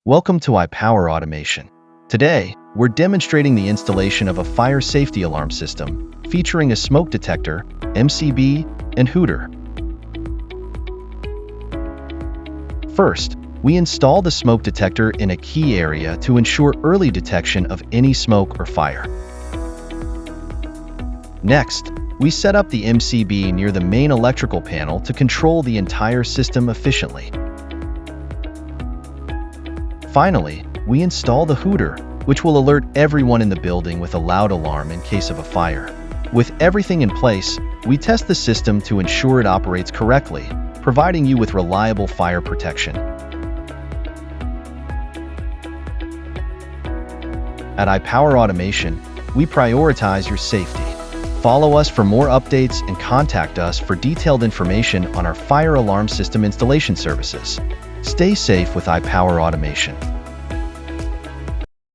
Welcome to IPOWER Automation. Today, we're demonstrating the installation of a fire safety alarm system featuring a smoke detector, MCB, and Hooter. First, we install the smoke detector in a key area to ensure early detection of any smoke or fire. Next, we set up the MCB near the main electrical panel to control the entire system efficiently. Finally, we install the Hooter, which will alert everyone in the building with a loud alarm in case of a fire. With everything in place, we test the system to ensure it operates correctly, providing you with reliable fire protection. At IPOWER Automation, we prioritize your safety. Follow us for more updates and contact us for detailed information on our fire alarm system installation services. Stay safe with IPOWER Automation.